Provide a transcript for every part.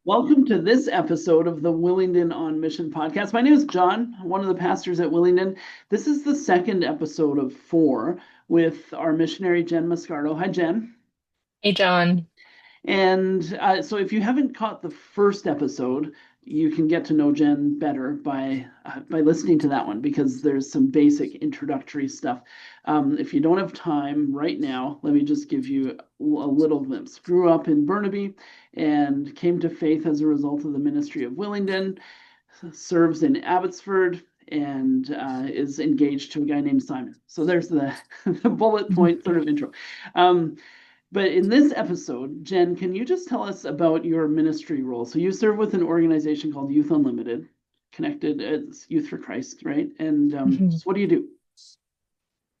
Welcome to this episode of the Willingdon on Mission podcast. My name is John, one of the pastors at Willingdon. This is the second episode of four with our missionary, Jen Mascardo. Hi, Jen. Hey, John. And so, if you haven't caught the first episode, you can get to know Jen better by listening to that one because there's some basic introductory stuff. If you don't have time right now, let me just give you a little glimpse. Grew up in Burnaby and came to faith as a result of the ministry of Willingdon. Serves in Abbotsford and is engaged to a guy named Simon. So there's the bullet point sort of intro. Um, but in this episode, Jen, can you just tell us about your ministry role? So you serve with an organization called Youth Unlimited, connected as Youth for Christ, right? And Mhm. so what do you do?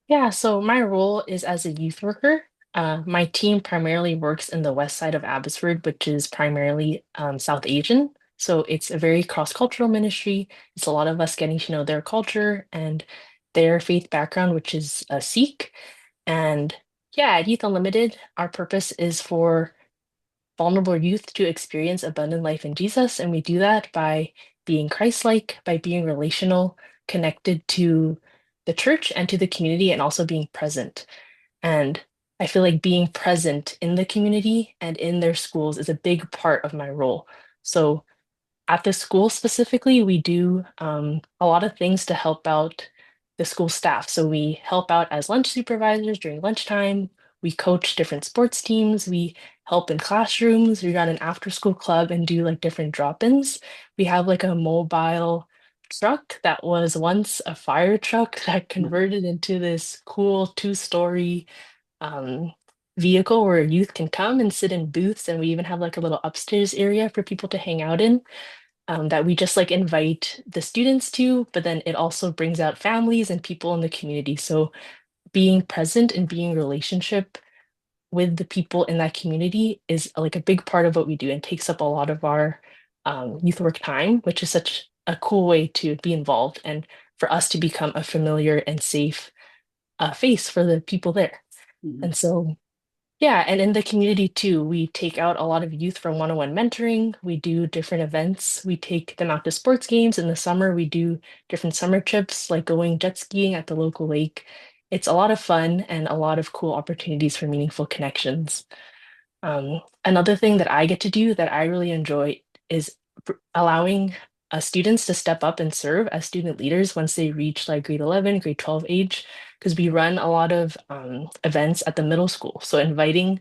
Yeah, so my role is as a youth worker. My team primarily works in the west side of Abbotsford, which is primarily South Asian. So it's a very cross-cultural ministry. It's a lot of us getting to know their culture and their faith background, which is a Sikh. And yeah, at Youth Unlimited, our purpose is for vulnerable youth to experience abundant life in Jesus. And we do that by being Christ-like, by being relational, connected to the church and to the community, and also being present. And I feel like being present in the community and in their schools is a big part of my role. So at the school specifically, we do a lot of things to help out the school staff. So we help out as lunch supervisors during lunchtime. We coach different sports teams. We help in classrooms. We run an after-school club and do like different drop-ins. We have like a mobile truck that was once a fire truck that converted into this cool two-story um, vehicle where youth can come and sit in booths. And we even have like a little upstairs area for people to hang out in that we just like invite the students to, but then it also brings out families and people in the community. So being present and being relationship with the people in that community is like a big part of what we do and takes up a lot of our youth work time, which is such a cool way to be involved and for us to become a familiar and safe face for the people there. Mhm. And so yeah, and in the community too, we take out a lot of youth for one-on-one mentoring. We do different events. We take them out to sports games. In the summer, we do different summer trips, like going jet skiing at the local lake. It's a lot of fun and a lot of cool opportunities for meaningful connections. Another thing that I get to do that I really enjoy is allowing students to step up and serve as student leaders once they reach like grade 11, grade 12 age, because we run a lot of events at the middle school. So inviting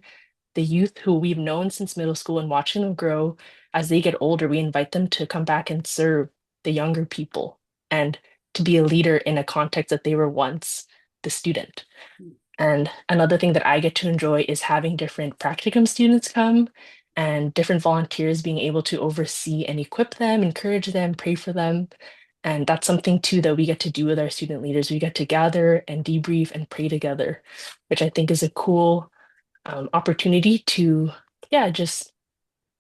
the youth who we've known since middle school and watching them grow as they get older, we invite them to come back and serve the younger people and to be a leader in a context that they were once the student. And another thing that I get to enjoy is having different practicum students come and different volunteers being able to oversee and equip them, encourage them, pray for them. And that's something too that we get to do with our student leaders. We get to gather and debrief and pray together, which I think is a cool opportunity to, yeah, just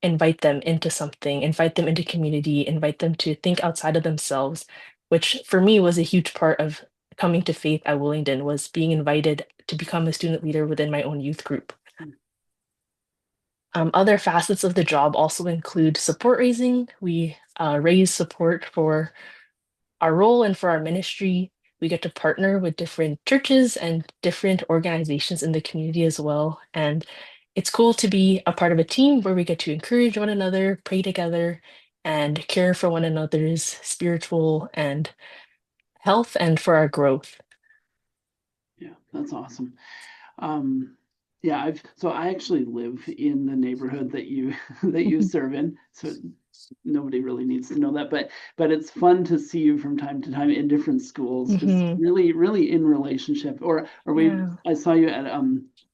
invite them into something, invite them into community, invite them to think outside of themselves, which for me was a huge part of coming to faith at Willingdon was being invited to become a student leader within my own youth group. Other facets of the job also include support raising. We raise support for our role and for our ministry. We get to partner with different churches and different organizations in the community as well. And it's cool to be a part of a team where we get to encourage one another, pray together, and care for one another's spiritual and health and for our growth. Yeah, that's awesome. Um, yeah, I actually live in the neighborhood that you that you Mhm. serve in. So nobody really needs to know that, but it's fun to see you from time to time in different schools, just Mhm. really in relationship. Or we Yeah. I saw you at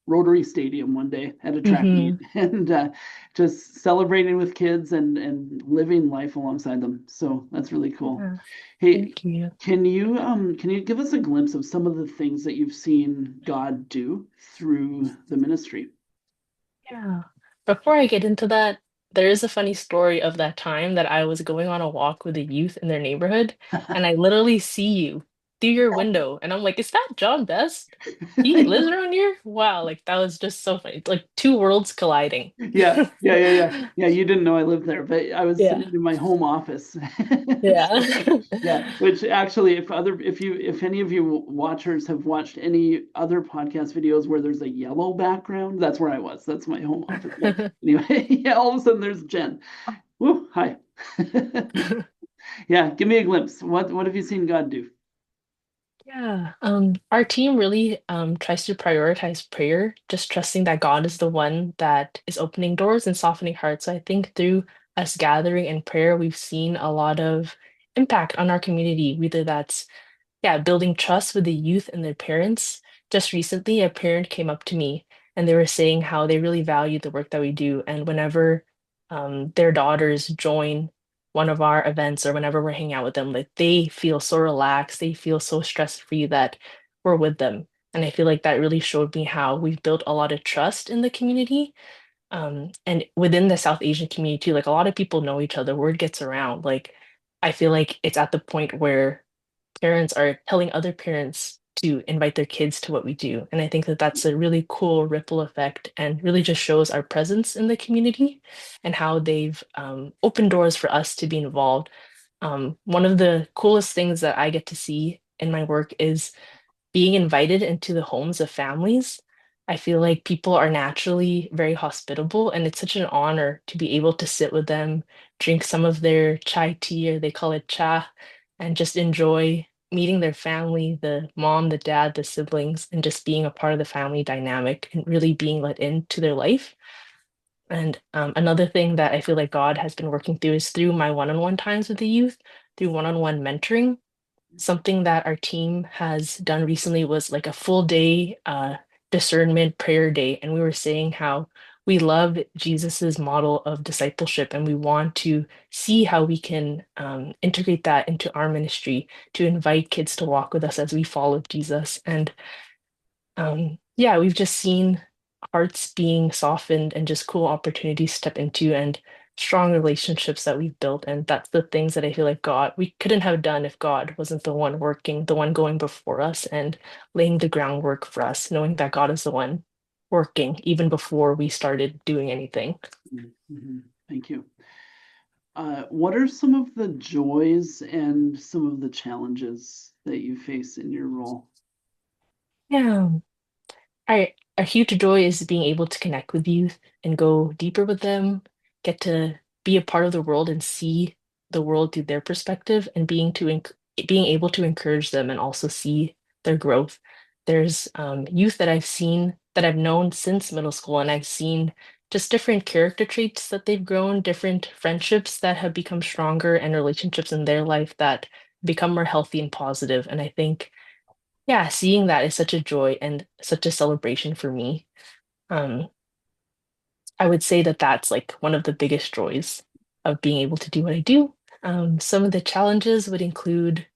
Rotary Stadium one day at a track meet Hmm. and just celebrating with kids and living life alongside them. So that's really cool. Yeah. Hey, Thank you. can you give us a glimpse of some of the things that you've seen God do through the ministry? Yeah. Before I get into that, there is a funny story of that time that I was going on a walk with the youth in their neighborhood, and I literally see you. through your window. And I'm like, is that John Best? He lives around here? Wow, like that was just so funny. Like two worlds colliding. Yeah. You didn't know I lived there, but I was Yeah. sitting in my home office. Yeah. Yeah, which actually, if any of you watchers have watched any other podcast videos where there's a yellow background, that's where I was. That's my home office. But anyway, yeah, all of a sudden there's Jen. Woo, hi. Yeah, give me a glimpse. What have you seen God do? Yeah, our team really tries to prioritize prayer, just trusting that God is the one that is opening doors and softening hearts. So I think through us gathering in prayer, we've seen a lot of impact on our community, whether that's yeah, building trust with the youth and their parents. Just recently, a parent came up to me and they were saying how they really value the work that we do. And whenever their daughters join one of our events or whenever we're hanging out with them, like they feel so relaxed, they feel so stress-free that we're with them. And I feel like that really showed me how we've built a lot of trust in the community. And within the South Asian community too, like a lot of people know each other, word gets around. Like I feel like it's at the point where parents are telling other parents to invite their kids to what we do. And I think that that's a really cool ripple effect and really just shows our presence in the community and how they've opened doors for us to be involved. One of the coolest things that I get to see in my work is being invited into the homes of families. I feel like people are naturally very hospitable, and it's such an honor to be able to sit with them, drink some of their chai tea, or they call it cha, and just enjoy meeting their family, the mom, the dad, the siblings, and just being a part of the family dynamic and really being let into their life. And another thing that I feel like God has been working through is through my one-on-one times with the youth, through one-on-one mentoring. Something that our team has done recently was like a full day discernment prayer day. And we were saying how we love Jesus's model of discipleship and we want to see how we can integrate that into our ministry to invite kids to walk with us as we follow Jesus. And yeah, we've just seen hearts being softened and just cool opportunities to step into and strong relationships that we've built. And that's the things that I feel like God, we couldn't have done if God wasn't the one working, the one going before us and laying the groundwork for us, knowing that God is the one working even before we started doing anything. Mhm. Thank you. What are some of the joys and some of the challenges that you face in your role? Yeah. A huge joy is being able to connect with youth and go deeper with them, get to be a part of the world and see the world through their perspective and being able to encourage them and also see their growth. There's youth that I've seen that I've known since middle school, and I've seen just different character traits that they've grown, different friendships that have become stronger, and relationships in their life that become more healthy and positive. And I think yeah, seeing that is such a joy and such a celebration for me. Um, I would say that that's like one of the biggest joys of being able to do what I do. Some of the challenges would include,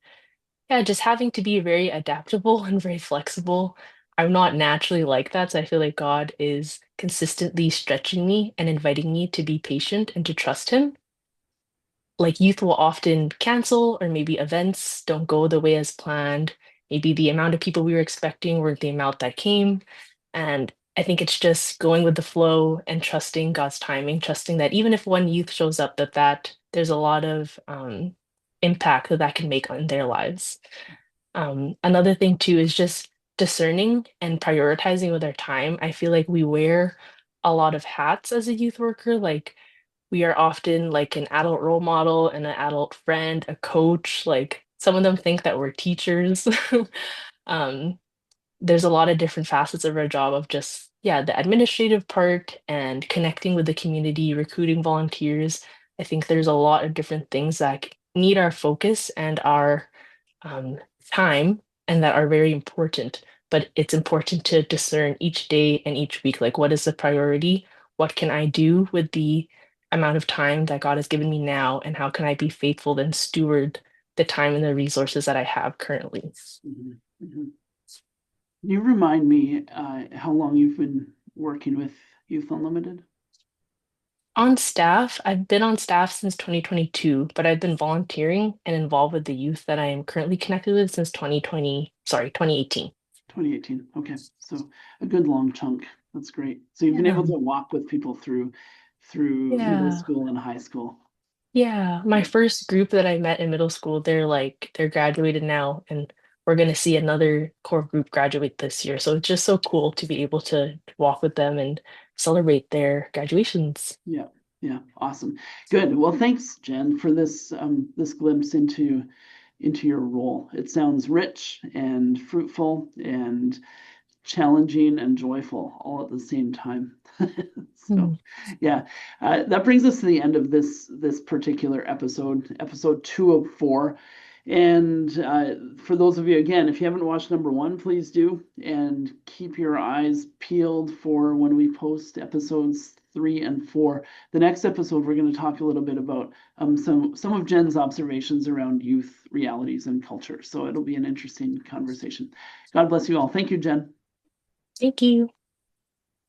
yeah, just having to be very adaptable and very flexible. I'm not naturally like that, so I feel like God is consistently stretching me and inviting me to be patient and to trust Him. Like youth will often cancel or maybe events don't go the way as planned. Maybe the amount of people we were expecting weren't the amount that came. And I think it's just going with the flow and trusting God's timing, trusting that even if one youth shows up, that there's a lot of impact that that can make on their lives. Another thing too is just discerning and prioritizing with our time. I feel like we wear a lot of hats as a youth worker. Like we are often like an adult role model and an adult friend, a coach. Like some of them think that we're teachers. Um, there's a lot of different facets of our job of just, yeah, the administrative part and connecting with the community, recruiting volunteers. I think there's a lot of different things that need our focus and our um, time and that are very important. But it's important to discern each day and each week, like what is the priority? What can I do with the amount of time that God has given me now? And how can I be faithful and steward the time and the resources that I have currently? Mhm, mhm. You remind me how long you've been working with Youth Unlimited? On staff, I've been on staff since 2022, but I've been volunteering and involved with the youth that I am currently connected with since 2018. 2018. Okay, so a good long chunk. That's great. So you've been Yeah. able to walk with people through middle Yeah. school and high school. Yeah. My Yeah, first group that I met in middle school, they're graduated now, and we're gonna see another core group graduate this year. So it's just so cool to be able to walk with them and celebrate their graduations. yeah, yeah. Awesome. Good. Well, thanks, Jen, for this glimpse into your role. It sounds rich and fruitful and challenging and joyful all at the same time. So, Hmm. yeah, that brings us to the end of this particular episode 204. And for those of you, again, if you haven't watched number one, please do, and keep your eyes peeled for when we post episodes 3 and 4. The next episode, we're going to talk a little bit about some of Jen's observations around youth realities and culture. So it'll be an interesting conversation. God bless you all. Thank you, Jen. Thank you.